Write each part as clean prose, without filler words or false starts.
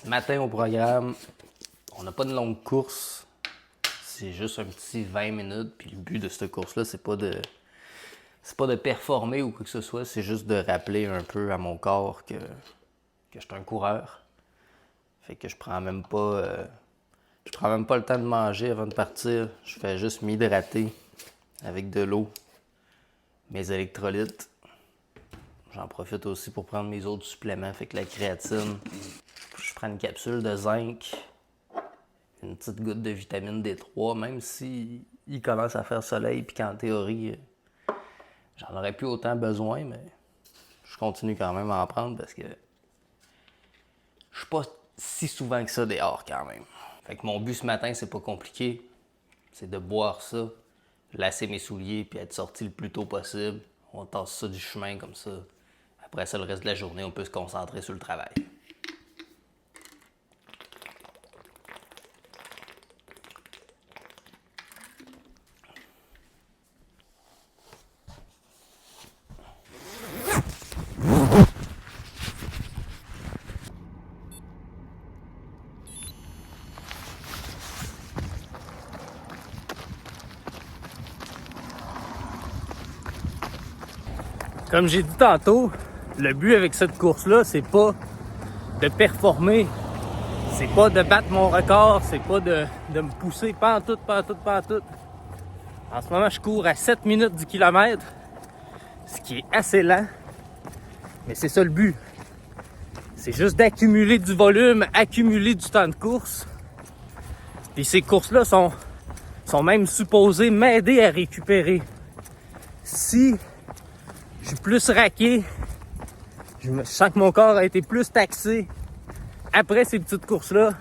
Ce matin au programme, on n'a pas de longue course. C'est juste un petit 20 minutes. Puis le but de cette course-là, c'est pas de performer ou quoi que ce soit. C'est juste de rappeler un peu à mon corps que je suis un coureur. Fait que je prends même pas le temps de manger avant de partir. Je fais juste m'hydrater avec de l'eau, mes électrolytes. J'en profite aussi pour prendre mes autres suppléments. Fait que la créatine, je prends une capsule de zinc, une petite goutte de vitamine D3, même si il commence à faire soleil puis qu'en théorie, j'en aurais plus autant besoin, mais je continue quand même à en prendre parce que je suis pas si souvent que ça dehors quand même. Fait que mon but ce matin, c'est pas compliqué. C'est de boire ça, lasser mes souliers puis être sorti le plus tôt possible. On tasse ça du chemin comme ça. Après ça, le reste de la journée, on peut se concentrer sur le travail. Comme j'ai dit tantôt, le but avec cette course-là, c'est pas de performer. C'est pas de battre mon record, c'est pas de me pousser pantoute. En ce moment, je cours à 7 minutes du kilomètre, ce qui est assez lent, mais c'est ça le but. C'est juste d'accumuler du volume, accumuler du temps de course. Puis ces courses-là sont même supposées m'aider à récupérer. Si je suis plus raqué, je sens que mon corps a été plus taxé après ces petites courses-là,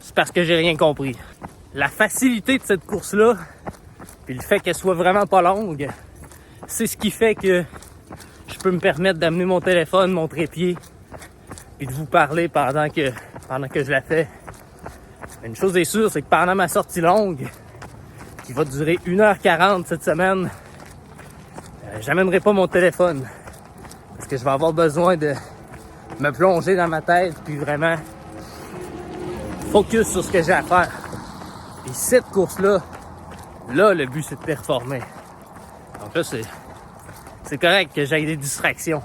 c'est parce que j'ai rien compris. La facilité de cette course-là, puis le fait qu'elle soit vraiment pas longue, c'est ce qui fait que je peux me permettre d'amener mon téléphone, mon trépied, puis de vous parler pendant que je la fais. Mais une chose est sûre, c'est que pendant ma sortie longue, qui va durer 1h40 cette semaine, j'amènerai pas mon téléphone. Parce que je vais avoir besoin de me plonger dans ma tête, puis vraiment focus sur ce que j'ai à faire. Et cette course-là, le but, c'est de performer. Donc là, c'est correct que j'aille des distractions.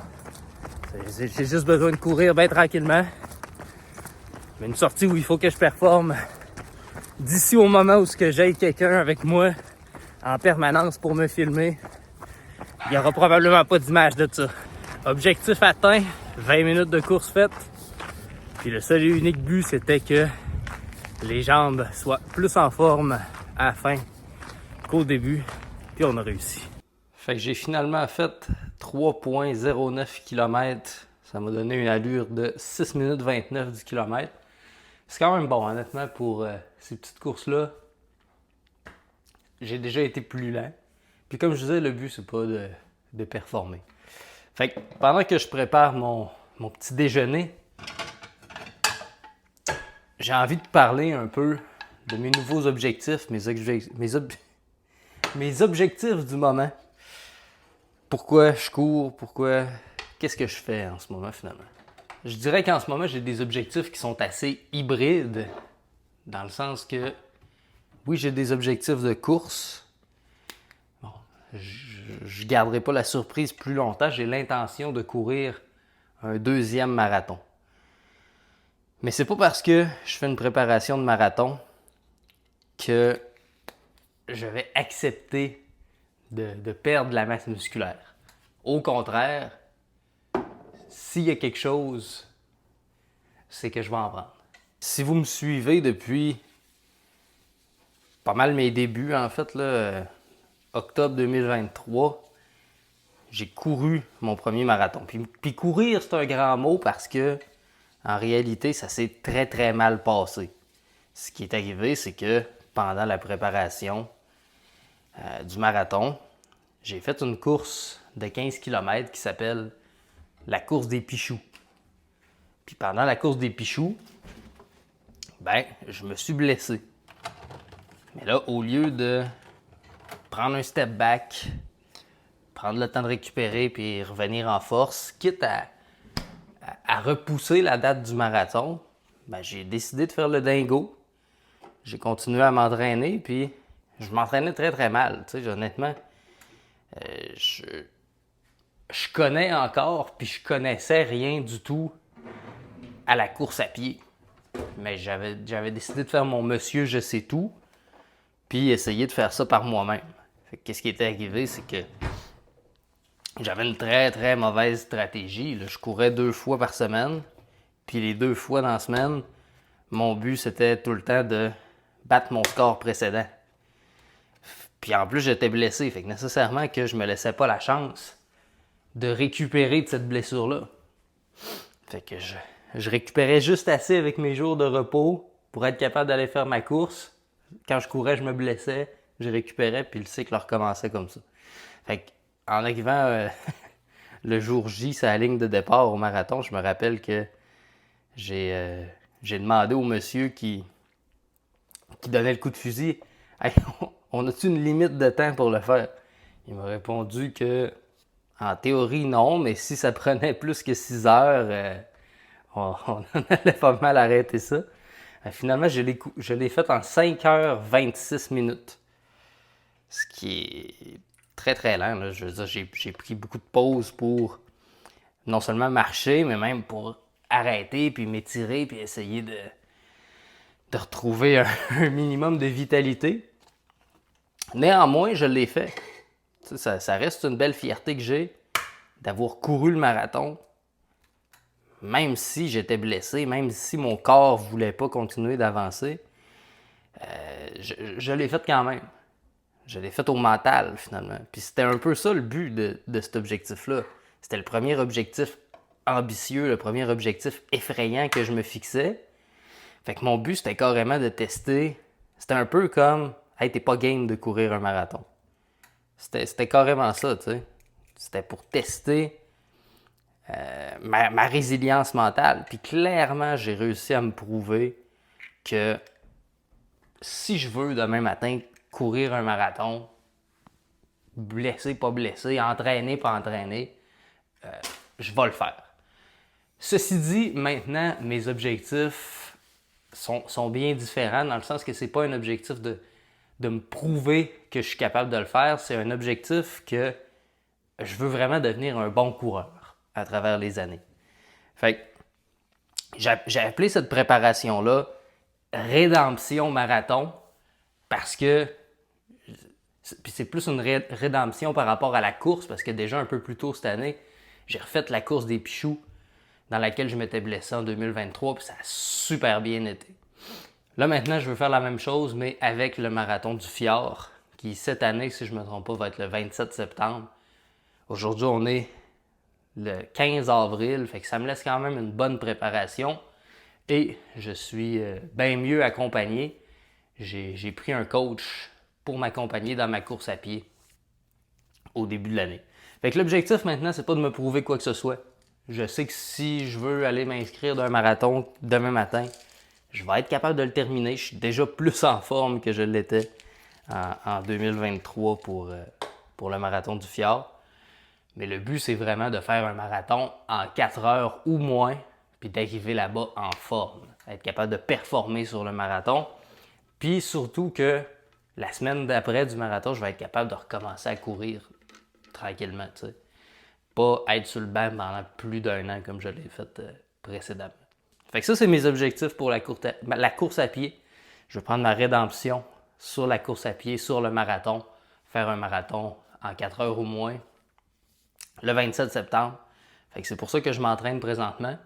J'ai juste besoin de courir bien tranquillement. Mais une sortie où il faut que je performe, d'ici au moment où j'aille quelqu'un avec moi en permanence pour me filmer, il n'y aura probablement pas d'image de ça. Objectif atteint, 20 minutes de course faite. Puis le seul et unique but, c'était que les jambes soient plus en forme à la fin qu'au début. Puis on a réussi. Fait que j'ai finalement fait 3,09 km. Ça m'a donné une allure de 6 minutes 29 du kilomètre. C'est quand même bon, honnêtement, pour ces petites courses-là. J'ai déjà été plus lent. Puis comme je disais, le but, c'est pas de performer. Fait que pendant que je prépare mon petit déjeuner, j'ai envie de parler un peu de mes nouveaux objectifs, mes objectifs du moment. Pourquoi je cours, qu'est-ce que je fais en ce moment finalement? Je dirais qu'en ce moment, j'ai des objectifs qui sont assez hybrides, dans le sens que, oui, j'ai des objectifs de course. Bon, je garderai pas la surprise plus longtemps. J'ai l'intention de courir un 2e marathon. Mais c'est pas parce que je fais une préparation de marathon que je vais accepter de perdre de la masse musculaire. Au contraire, s'il y a quelque chose, c'est que je vais en prendre. Si vous me suivez depuis pas mal mes débuts, en fait, là, octobre 2023, j'ai couru mon premier marathon. Puis courir, c'est un grand mot parce que, en réalité, ça s'est très, très mal passé. Ce qui est arrivé, c'est que pendant la préparation du marathon, j'ai fait une course de 15 km qui s'appelle la course des Pichoux. Puis pendant la course des Pichoux, je me suis blessé. Mais là, au lieu de prendre un step back, prendre le temps de récupérer puis revenir en force, quitte à repousser la date du marathon, ben, j'ai décidé de faire le dingo. J'ai continué à m'entraîner, puis je m'entraînais très très mal. Tu sais, honnêtement, je, je connais encore, puis je connaissais rien du tout à la course à pied. Mais j'avais décidé de faire mon monsieur je sais tout, puis essayer de faire ça par moi-même. Qu'est-ce qui était arrivé, c'est que j'avais une très très mauvaise stratégie. Là. Je courais 2 fois par semaine, puis les 2 fois dans la semaine, mon but c'était tout le temps de battre mon score précédent. Puis en plus j'étais blessé, fait que nécessairement que je me laissais pas la chance de récupérer de cette blessure-là. Fait que je récupérais juste assez avec mes jours de repos pour être capable d'aller faire ma course. Quand je courais, je me blessais, je récupérais, puis le cycle recommençait comme ça. Fait que, en arrivant le jour J, sur la ligne de départ au marathon, je me rappelle que j'ai demandé au monsieur qui donnait le coup de fusil, hey, on a-tu une limite de temps pour le faire? Il m'a répondu que, en théorie, non, mais si ça prenait plus que 6 heures, on allait pas mal arrêter ça. Finalement, je l'ai fait en 5h26 minutes. Ce qui est très très lent. Là. Je veux dire, j'ai pris beaucoup de pauses pour non seulement marcher, mais même pour arrêter, puis m'étirer, puis essayer de retrouver un minimum de vitalité. Néanmoins, je l'ai fait. Ça reste une belle fierté que j'ai d'avoir couru le marathon, même si j'étais blessé, même si mon corps ne voulait pas continuer d'avancer. Je l'ai fait quand même. Je l'ai fait au mental, finalement. Puis c'était un peu ça le but de cet objectif-là. C'était le premier objectif ambitieux, le premier objectif effrayant que je me fixais. Fait que mon but, c'était carrément de tester. C'était un peu comme, hey, t'es pas game de courir un marathon. C'était carrément ça, tu sais. C'était pour tester ma résilience mentale. Puis clairement, j'ai réussi à me prouver que si je veux demain matin courir un marathon, blessé, pas blessé, entraîné, pas entraîné, je vais le faire. Ceci dit, maintenant, mes objectifs sont bien différents dans le sens que c'est pas un objectif de me prouver que je suis capable de le faire, c'est un objectif que je veux vraiment devenir un bon coureur à travers les années. Fait que j'ai appelé cette préparation-là rédemption marathon parce que puis c'est plus une rédemption par rapport à la course parce que déjà un peu plus tôt cette année, j'ai refait la course des Pichoux dans laquelle je m'étais blessé en 2023 puis ça a super bien été. Là maintenant, je veux faire la même chose mais avec le marathon du Fjord qui cette année, si je ne me trompe pas, va être le 27 septembre. Aujourd'hui, on est le 15 avril, fait que ça me laisse quand même une bonne préparation et je suis bien mieux accompagné. J'ai pris un coach pour m'accompagner dans ma course à pied au début de l'année. Fait que l'objectif maintenant, c'est pas de me prouver quoi que ce soit. Je sais que si je veux aller m'inscrire d'un marathon demain matin, je vais être capable de le terminer. Je suis déjà plus en forme que je l'étais en 2023 pour le marathon du Fjord. Mais le but, c'est vraiment de faire un marathon en 4 heures ou moins, puis d'arriver là-bas en forme. Être capable de performer sur le marathon. Puis surtout que la semaine d'après du marathon, je vais être capable de recommencer à courir tranquillement, tu sais. Pas être sur le banc pendant plus d'1 an comme je l'ai fait précédemment. Fait que ça, c'est mes objectifs pour la course à pied. Je vais prendre ma rédemption sur la course à pied, sur le marathon, faire un marathon en 4 heures ou moins, le 27 septembre. Fait que c'est pour ça que je m'entraîne présentement.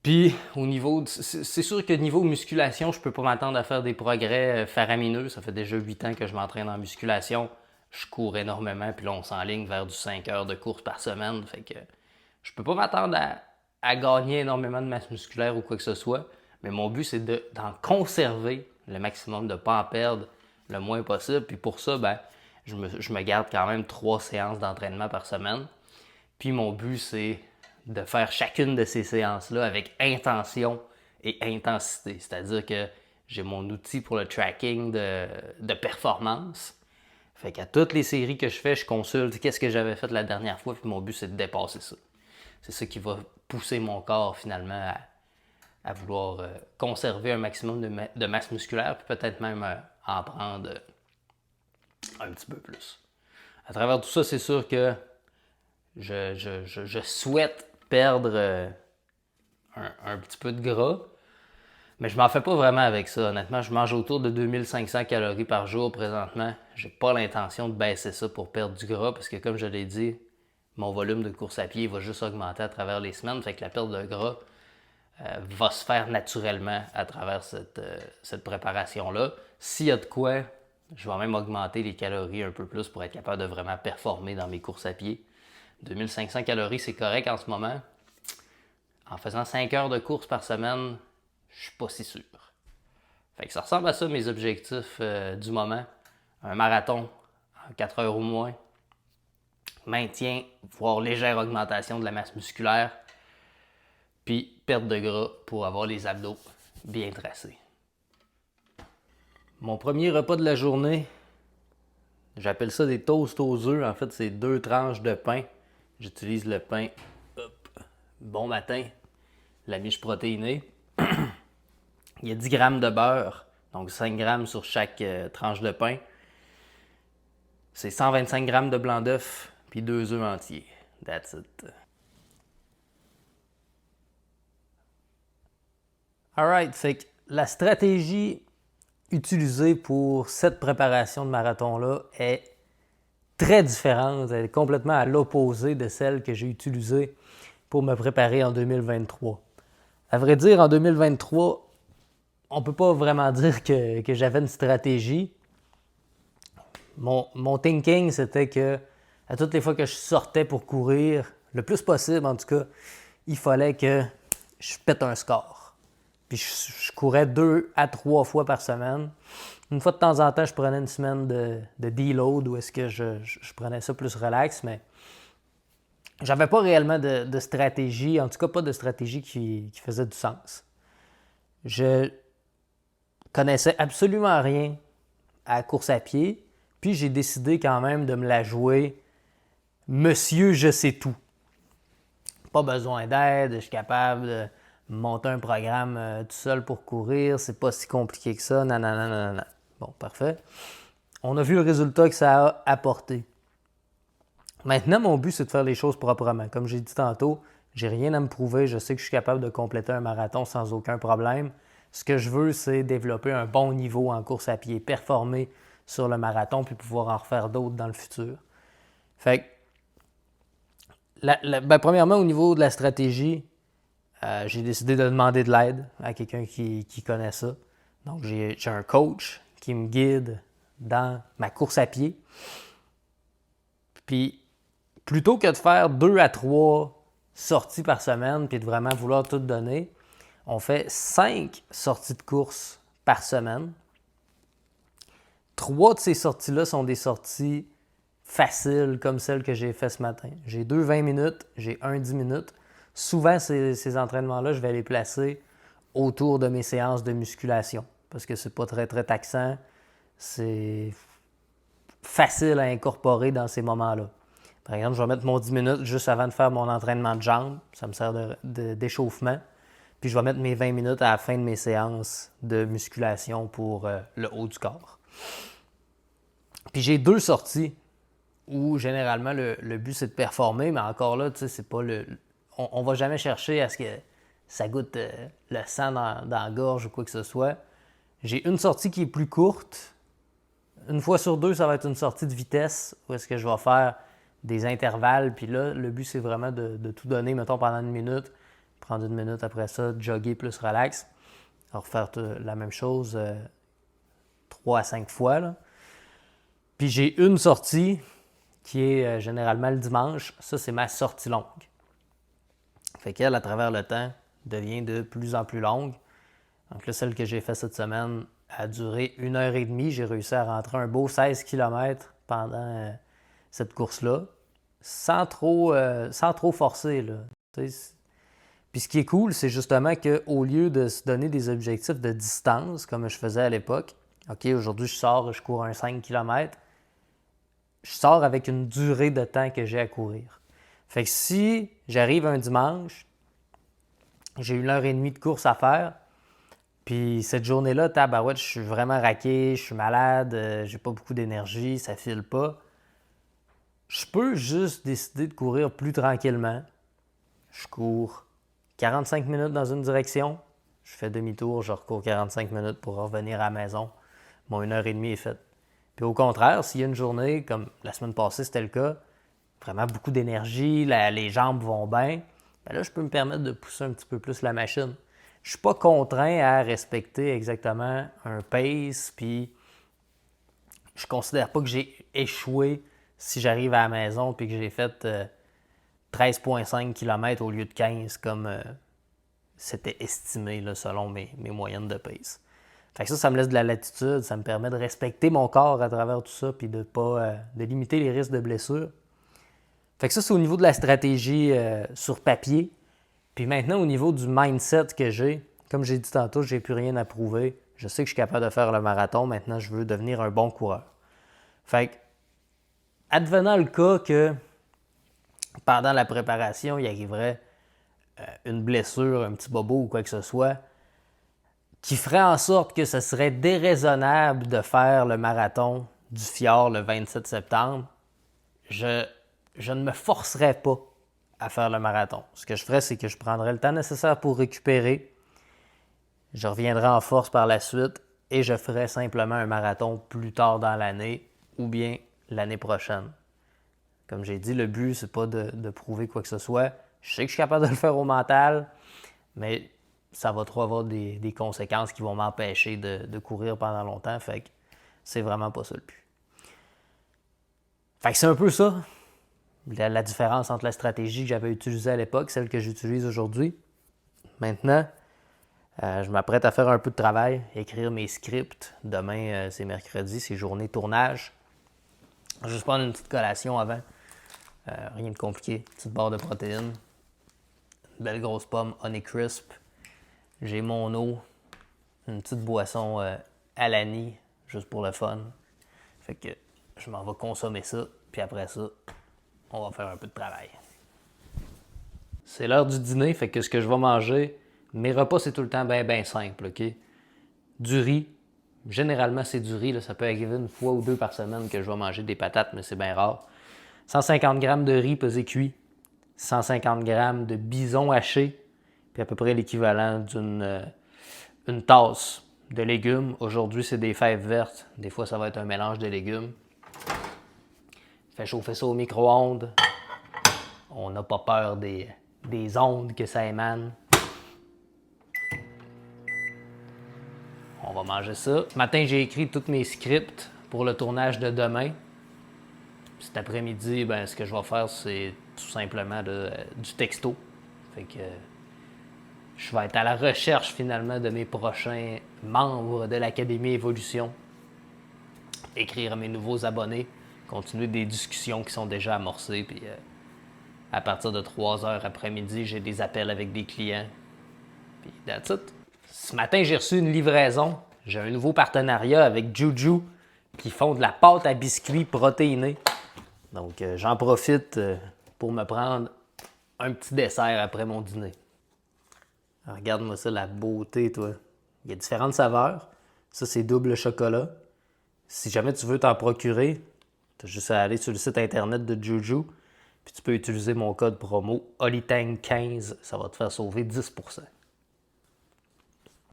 Puis, c'est sûr que niveau musculation, je peux pas m'attendre à faire des progrès faramineux. Ça fait déjà 8 ans que je m'entraîne en musculation. Je cours énormément, puis là, on s'enligne vers du 5 heures de course par semaine. Fait que je peux pas m'attendre à gagner énormément de masse musculaire ou quoi que ce soit. Mais mon but, c'est d'en conserver le maximum, de ne pas en perdre le moins possible. Puis pour ça, je me garde quand même 3 séances d'entraînement par semaine. Puis mon but, c'est de faire chacune de ces séances-là avec intention et intensité. C'est-à-dire que j'ai mon outil pour le tracking de performance. Fait qu'à toutes les séries que je fais, je consulte qu'est-ce que j'avais fait la dernière fois, puis mon but, c'est de dépasser ça. C'est ça qui va pousser mon corps, finalement, à vouloir conserver un maximum de masse musculaire, puis peut-être même en prendre un petit peu plus. À travers tout ça, c'est sûr que je souhaite perdre un petit peu de gras, mais je m'en fais pas vraiment avec ça. Honnêtement, je mange autour de 2500 calories par jour présentement. J'ai pas l'intention de baisser ça pour perdre du gras parce que, comme je l'ai dit, mon volume de course à pied va juste augmenter à travers les semaines. Fait que la perte de gras va se faire naturellement à travers cette préparation-là. S'il y a de quoi, je vais même augmenter les calories un peu plus pour être capable de vraiment performer dans mes courses à pied. 2500 calories, c'est correct en ce moment. En faisant 5 heures de course par semaine, je suis pas si sûr. Fait que ça ressemble à ça mes objectifs du moment. Un marathon en 4 heures ou moins. Maintien, voire légère augmentation de la masse musculaire. Puis perte de gras pour avoir les abdos bien tracés. Mon premier repas de la journée, j'appelle ça des toasts aux œufs. En fait, c'est 2 tranches de pain. J'utilise le pain bon matin, la miche protéinée. Il y a 10 grammes de beurre, donc 5 grammes sur chaque tranche de pain. C'est 125 grammes de blanc d'œuf, puis 2 œufs entiers. That's it. Alright, fait que la stratégie utilisée pour cette préparation de marathon-là est très différente. Elle est complètement à l'opposé de celle que j'ai utilisée pour me préparer en 2023. À vrai dire, en 2023, on ne peut pas vraiment dire que j'avais une stratégie. Mon thinking, c'était que à toutes les fois que je sortais pour courir, le plus possible en tout cas, il fallait que je pète un score. Puis je courais 2 à 3 fois par semaine. Une fois de temps en temps, je prenais une semaine de deload où est-ce que je prenais ça plus relax, mais j'avais pas réellement de stratégie, en tout cas pas de stratégie qui faisait du sens. Je connaissais absolument rien à la course à pied, puis j'ai décidé quand même de me la jouer Monsieur je sais tout. Pas besoin d'aide, je suis capable de monter un programme tout seul pour courir, c'est pas si compliqué que ça, nanana. Bon, parfait. On a vu le résultat que ça a apporté. Maintenant, mon but, c'est de faire les choses proprement. Comme j'ai dit tantôt, j'ai rien à me prouver, je sais que je suis capable de compléter un marathon sans aucun problème. Ce que je veux, c'est développer un bon niveau en course à pied, performer sur le marathon, puis pouvoir en refaire d'autres dans le futur. Fait que, premièrement, au niveau de la stratégie, j'ai décidé de demander de l'aide à quelqu'un qui connaît ça. Donc, j'ai un coach qui me guide dans ma course à pied. Puis, plutôt que de faire 2 à 3 sorties par semaine puis de vraiment vouloir tout donner, on fait 5 sorties de course par semaine. 3 de ces sorties-là sont des sorties faciles comme celles que j'ai fait ce matin. J'ai 2 20 minutes, j'ai un 10 minutes. Souvent, ces entraînements-là, je vais les placer autour de mes séances de musculation parce que c'est pas très, très taxant. C'est facile à incorporer dans ces moments-là. Par exemple, je vais mettre mon 10 minutes juste avant de faire mon entraînement de jambes. Ça me sert d'échauffement. Puis je vais mettre mes 20 minutes à la fin de mes séances de musculation pour le haut du corps. Puis j'ai 2 sorties où généralement le but c'est de performer, mais encore là, tu sais, c'est pas on va jamais chercher à ce que ça goûte le sang dans la gorge ou quoi que ce soit. J'ai une sortie qui est plus courte. Une fois sur 2, ça va être une sortie de vitesse où est-ce que je vais faire des intervalles. Puis là, le but, c'est vraiment de tout donner, mettons, pendant 1 minute. Prendre 1 minute après ça, jogger plus relax. Alors, faire la même chose 3 à 5 fois. Là. Puis j'ai une sortie qui est généralement le dimanche. Ça, c'est ma sortie longue. Fait qu'elle, à travers le temps, devient de plus en plus longue. Donc là, celle que j'ai faite cette semaine a duré 1h30. J'ai réussi à rentrer un beau 16 km pendant cette course-là, sans trop forcer. Là. Puis ce qui est cool, c'est justement qu'au lieu de se donner des objectifs de distance, comme je faisais à l'époque, OK, aujourd'hui, je cours un 5 km, je sors avec une durée de temps que j'ai à courir. Fait que si j'arrive un dimanche, J'ai eu 1 heure et demie de course à faire. Puis cette journée-là, tabarouette, je suis vraiment raqué, je suis malade, j'ai pas beaucoup d'énergie, ça file pas. Je peux juste décider de courir plus tranquillement. Je cours 45 minutes dans une direction, je fais demi-tour, je recours 45 minutes pour revenir à la maison. Mon 1 heure et demie est faite. Puis au contraire, s'il y a une journée, comme la semaine passée c'était le cas, vraiment beaucoup d'énergie, les jambes vont bien, ben là je peux me permettre de pousser un petit peu plus la machine. Je suis pas contraint à respecter exactement un pace, puis je considère pas que j'ai échoué si j'arrive à la maison puis que j'ai fait 13,5 km au lieu de 15 comme c'était estimé là, selon mes moyennes de pace. Fait que ça me laisse de la latitude, ça me permet de respecter mon corps à travers tout ça puis de pas de limiter les risques de blessures. Fait que ça, c'est au niveau de la stratégie sur papier. Puis maintenant, au niveau du mindset que j'ai, comme j'ai dit tantôt, j'ai plus rien à prouver. Je sais que je suis capable de faire le marathon. Maintenant, je veux devenir un bon coureur. Fait que, advenant le cas que pendant la préparation, il arriverait une blessure, un petit bobo ou quoi que ce soit, qui ferait en sorte que ce serait déraisonnable de faire le marathon du Fjord le 27 septembre, je ne me forcerais pas à faire le marathon. Ce que je ferais, c'est que je prendrais le temps nécessaire pour récupérer. Je reviendrai en force par la suite et je ferai simplement un marathon plus tard dans l'année ou bien l'année prochaine. Comme j'ai dit, le but, c'est pas de prouver quoi que ce soit. Je sais que je suis capable de le faire au mental, mais ça va trop avoir des conséquences qui vont m'empêcher de courir pendant longtemps. Fait que c'est vraiment pas ça le but. Fait que c'est un peu ça, la différence entre la stratégie que j'avais utilisée à l'époque, celle que j'utilise aujourd'hui. Maintenant, je m'apprête à faire un peu de travail, écrire mes scripts. Demain, c'est mercredi, c'est journée tournage. Je vais juste prendre une petite collation avant. Rien de compliqué. Petite barre de protéines. Une belle grosse pomme Honey Crisp. J'ai mon eau. Une petite boisson à l'ani, juste pour le fun. Fait que je m'en vais consommer ça. Puis après ça, on va faire un peu de travail. C'est l'heure du dîner, fait que ce que je vais manger, mes repas, c'est tout le temps bien simple, OK? Du riz. Généralement, c'est du riz. Là. Ça peut arriver une fois ou deux par semaine que je vais manger des patates, mais c'est bien rare. 150 g de riz pesé cuit. 150 g de bison haché. Puis à peu près l'équivalent d'une tasse de légumes. Aujourd'hui, c'est des fèves vertes. Des fois, ça va être un mélange de légumes. Fait chauffer ça au micro-ondes. On n'a pas peur des ondes que ça émane. On va manger ça. Ce matin, j'ai écrit tous mes scripts pour le tournage de demain. Cet après-midi, ce que je vais faire, c'est tout simplement du texto. Fait que je vais être à la recherche finalement de mes prochains membres de l'Académie Évolution. Écrire à mes nouveaux abonnés. Continuer des discussions qui sont déjà amorcées. Puis à partir de 3 heures après-midi, j'ai des appels avec des clients. Puis that's it. Ce matin, j'ai reçu une livraison. J'ai un nouveau partenariat avec Juju qui font de la pâte à biscuits protéinée. Donc, j'en profite pour me prendre un petit dessert après mon dîner. Alors, regarde-moi ça, la beauté, toi. Il y a différentes saveurs. Ça, c'est double chocolat. Si jamais tu veux t'en procurer, tu as juste à aller sur le site internet de Juju. Puis tu peux utiliser mon code promo OLITANG15. Ça va te faire sauver 10%.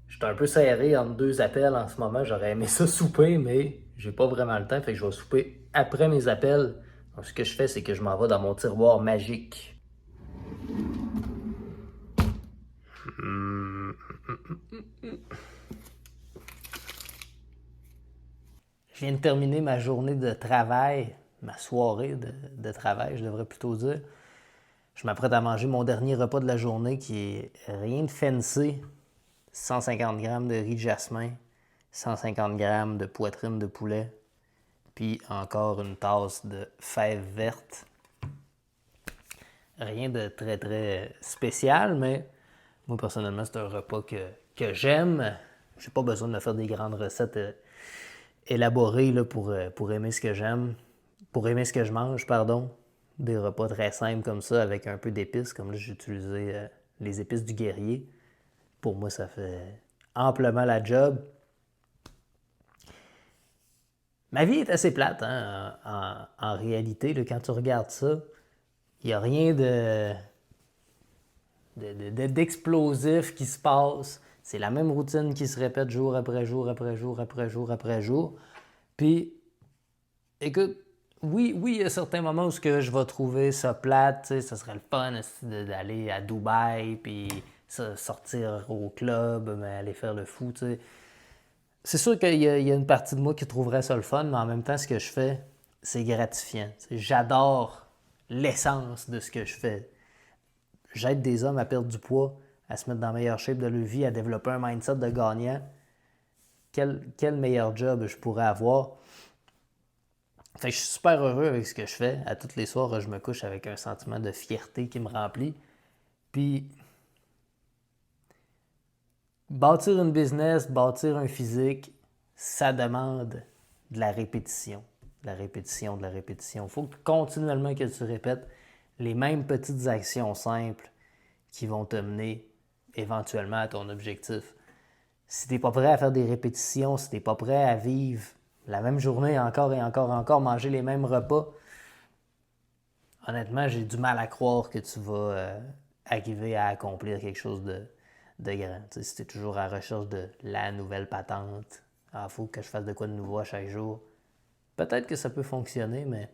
Je suis un peu serré entre deux appels en ce moment. J'aurais aimé ça souper, mais j'ai pas vraiment le temps. Fait que je vais souper après mes appels. Donc, ce que je fais, c'est que je m'en vais dans mon tiroir magique. Je viens de terminer ma journée de travail, ma soirée de travail, je devrais plutôt dire. Je m'apprête à manger mon dernier repas de la journée qui est rien de fancy. 150 g de riz de jasmin, 150 g de poitrine de poulet, puis encore une tasse de fèves vertes. Rien de très très spécial, mais moi personnellement c'est un repas que j'aime. J'ai pas besoin de me faire des grandes recettes élaborées là, pour aimer ce que j'aime, pour aimer ce que je mange, pardon. Des repas très simples comme ça avec un peu d'épices, comme là j'ai utilisé les épices du guerrier. pour moi, ça fait amplement la job. Ma vie est assez plate, hein, en réalité, là, quand tu regardes ça. Il n'y a rien d'explosif qui se passe. C'est la même routine qui se répète jour après jour, après jour, après jour, après jour. Puis, écoute, oui, il y a certains moments où je vais trouver ça plate, ça serait le fun d'aller à Dubaï, puis sortir au club, mais aller faire le fou, t'sais. C'est sûr qu'il y a une partie de moi qui trouverait ça le fun, mais en même temps, ce que je fais, c'est gratifiant. J'adore l'essence de ce que je fais. J'aide des hommes à perdre du poids, à se mettre dans la meilleure shape de leur vie, à développer un mindset de gagnant. Quel meilleur job je pourrais avoir? Fait que je suis super heureux avec ce que je fais. À tous les soirs, je me couche avec un sentiment de fierté qui me remplit. Puis, bâtir une business, bâtir un physique, ça demande de la répétition. De la répétition, de la répétition. Il faut continuellement que tu répètes les mêmes petites actions simples qui vont te mener éventuellement à ton objectif. Si tu n'es pas prêt à faire des répétitions, si tu n'es pas prêt à vivre la même journée encore et encore et encore, manger les mêmes repas, honnêtement, j'ai du mal à croire que tu vas arriver à accomplir quelque chose de grand. T'sais, si tu es toujours à la recherche de la nouvelle patente, il faut que je fasse de quoi de nouveau à chaque jour, peut-être que ça peut fonctionner, mais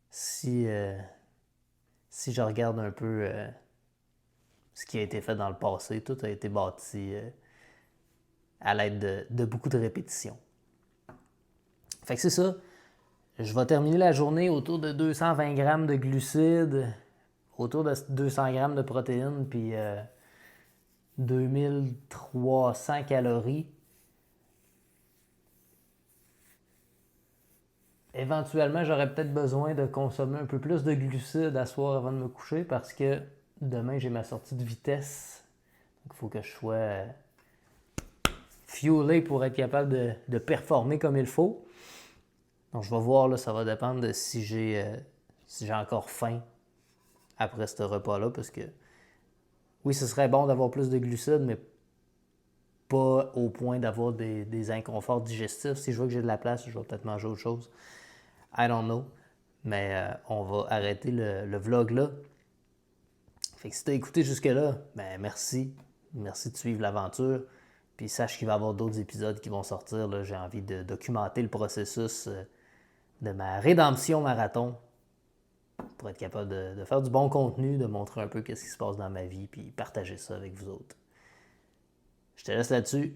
si je regarde un peu ce qui a été fait dans le passé, tout a été bâti à l'aide de beaucoup de répétitions. Fait que c'est ça. Je vais terminer la journée autour de 220 grammes de glucides, autour de 200 grammes de protéines, puis 2300 calories. Éventuellement, j'aurais peut-être besoin de consommer un peu plus de glucides à soir avant de me coucher parce que demain, j'ai ma sortie de vitesse. Donc, il faut que je sois fuelé pour être capable de performer comme il faut. Donc, je vais voir, là, ça va dépendre de si j'ai encore faim après ce repas-là, parce que oui, ce serait bon d'avoir plus de glucides, mais pas au point d'avoir des inconforts digestifs. Si je vois que j'ai de la place, je vais peut-être manger autre chose. I don't know. Mais on va arrêter le vlog là. Fait que si tu as écouté jusque-là, ben merci. Merci de suivre l'aventure. Puis sache qu'il va y avoir d'autres épisodes qui vont sortir. Là. J'ai envie de documenter le processus de ma rédemption marathon pour être capable de faire du bon contenu, de montrer un peu qu'est-ce qui se passe dans ma vie, puis partager ça avec vous autres. Je te laisse là-dessus.